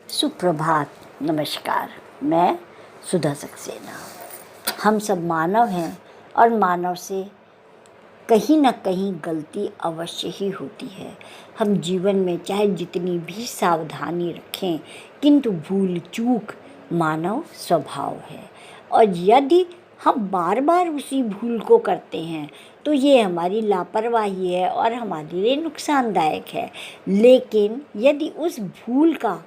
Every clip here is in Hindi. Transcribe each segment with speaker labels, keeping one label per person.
Speaker 1: सुप्रभात, नमस्कार। मैं सुधा सक्सेना। हम सब मानव हैं और मानव से कहीं ना कहीं गलती अवश्य ही होती है। हम जीवन में चाहे जितनी भी सावधानी रखें, किंतु भूल चूक मानव स्वभाव है। और यदि हम बार बार उसी भूल को करते हैं तो ये हमारी लापरवाही है और हमारे लिए नुकसानदायक है। लेकिन यदि उस भूल का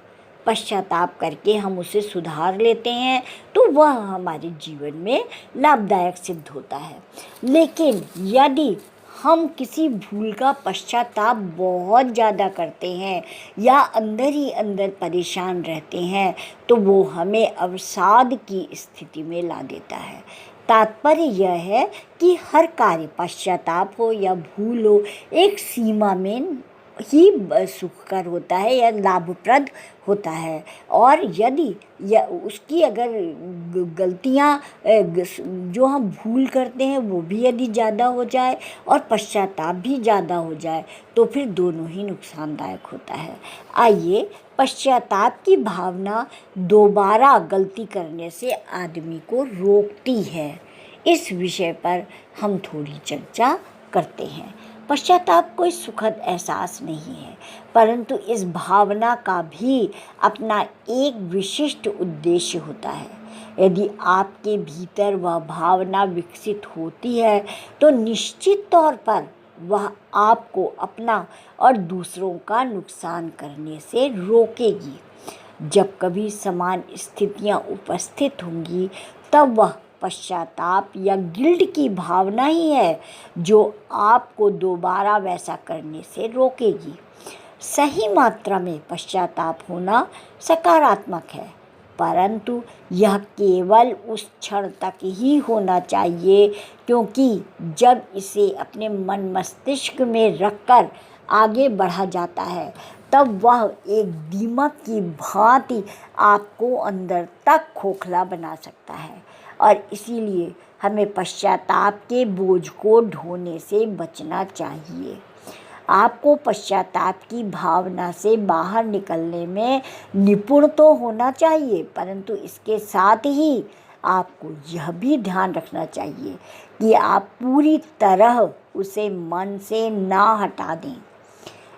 Speaker 1: पश्चाताप करके हम उसे सुधार लेते हैं तो वह हमारे जीवन में लाभदायक सिद्ध होता है। लेकिन यदि हम किसी भूल का पश्चाताप बहुत ज़्यादा करते हैं या अंदर ही अंदर परेशान रहते हैं तो वो हमें अवसाद की स्थिति में ला देता है। तात्पर्य यह है कि हर कार्य, पश्चाताप हो या भूल हो, एक सीमा में ही सुखकर होता है या लाभप्रद होता है। और यदि उसकी अगर गलतियाँ जो हम भूल करते हैं वो भी यदि ज़्यादा हो जाए और पश्चाताप भी ज़्यादा हो जाए तो फिर दोनों ही नुकसानदायक होता है। आइए, पश्चाताप की भावना दोबारा गलती करने से आदमी को रोकती है, इस विषय पर हम थोड़ी चर्चा करते हैं। पश्चाताप कोई सुखद एहसास नहीं है, परंतु इस भावना का भी अपना एक विशिष्ट उद्देश्य होता है। यदि आपके भीतर वह भावना विकसित होती है तो निश्चित तौर पर वह आपको अपना और दूसरों का नुकसान करने से रोकेगी। जब कभी समान स्थितियां उपस्थित होंगी तब वह पश्चाताप या गिल्ट की भावना ही है जो आपको दोबारा वैसा करने से रोकेगी। सही मात्रा में पश्चाताप होना सकारात्मक है, परंतु यह केवल उस क्षण तक ही होना चाहिए, क्योंकि जब इसे अपने मन मस्तिष्क में रखकर आगे बढ़ा जाता है तब वह एक दीमक की भांति आपको अंदर तक खोखला बना सकता है। और इसीलिए हमें पश्चाताप के बोझ को ढोने से बचना चाहिए। आपको पश्चाताप की भावना से बाहर निकलने में निपुण तो होना चाहिए, परंतु इसके साथ ही आपको यह भी ध्यान रखना चाहिए कि आप पूरी तरह उसे मन से ना हटा दें।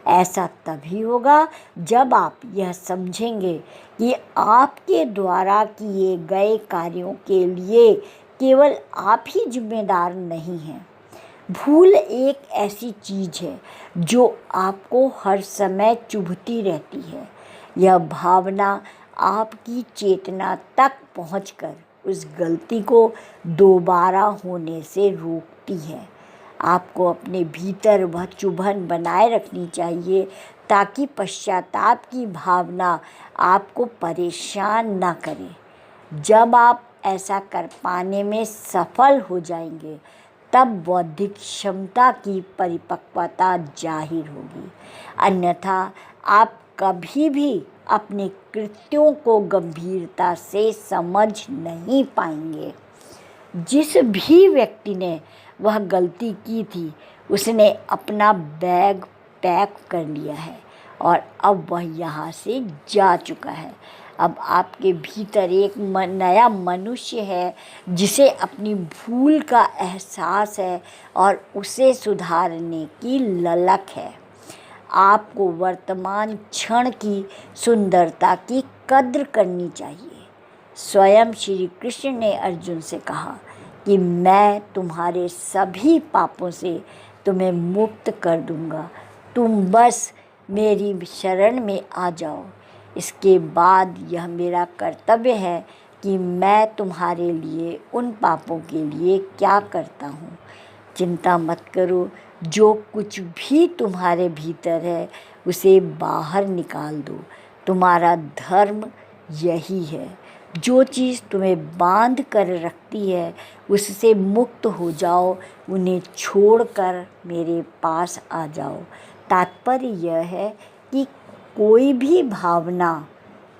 Speaker 1: ऐसा तभी होगा जब आप यह समझेंगे कि आपके द्वारा किए गए कार्यों के लिए केवल आप ही जिम्मेदार नहीं हैं। भूल एक ऐसी चीज़ है जो आपको हर समय चुभती रहती है। यह भावना आपकी चेतना तक पहुंचकर उस गलती को दोबारा होने से रोकती है। आपको अपने भीतर वह चुभन बनाए रखनी चाहिए ताकि पश्चाताप की भावना आपको परेशान ना करे। जब आप ऐसा कर पाने में सफल हो जाएंगे तब बौद्धिक क्षमता की परिपक्वता जाहिर होगी। अन्यथा आप कभी भी अपने कृत्यों को गंभीरता से समझ नहीं पाएंगे। जिस भी व्यक्ति ने वह गलती की थी उसने अपना बैग पैक कर लिया है और अब वह यहाँ से जा चुका है। अब आपके भीतर एक नया मनुष्य है जिसे अपनी भूल का एहसास है और उसे सुधारने की ललक है। आपको वर्तमान क्षण की सुंदरता की कद्र करनी चाहिए। स्वयं श्री कृष्ण ने अर्जुन से कहा कि मैं तुम्हारे सभी पापों से तुम्हें मुक्त कर दूंगा, तुम बस मेरी शरण में आ जाओ। इसके बाद यह मेरा कर्तव्य है कि मैं तुम्हारे लिए उन पापों के लिए क्या करता हूँ। चिंता मत करो, जो कुछ भी तुम्हारे भीतर है उसे बाहर निकाल दो। तुम्हारा धर्म यही है। जो चीज़ तुम्हें बांध कर रखती है उससे मुक्त हो जाओ, उन्हें छोड़कर मेरे पास आ जाओ। तात्पर्य यह है कि कोई भी भावना,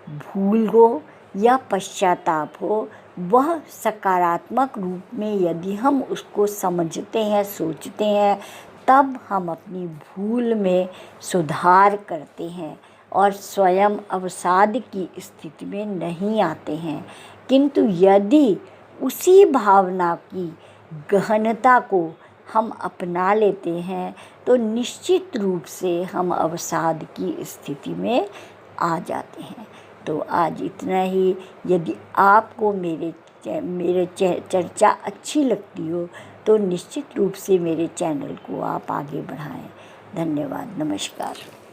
Speaker 1: भूल हो या पश्चाताप हो, वह सकारात्मक रूप में यदि हम उसको समझते हैं, सोचते हैं, तब हम अपनी भूल में सुधार करते हैं और स्वयं अवसाद की स्थिति में नहीं आते हैं, किंतु यदि उसी भावना की गहनता को हम अपना लेते हैं तो निश्चित रूप से हम अवसाद की स्थिति में आ जाते हैं। तो आज इतना ही। यदि आपको मेरे चर्चा अच्छी लगती हो तो निश्चित रूप से मेरे चैनल को आप आगे बढ़ाएं। धन्यवाद। नमस्कार।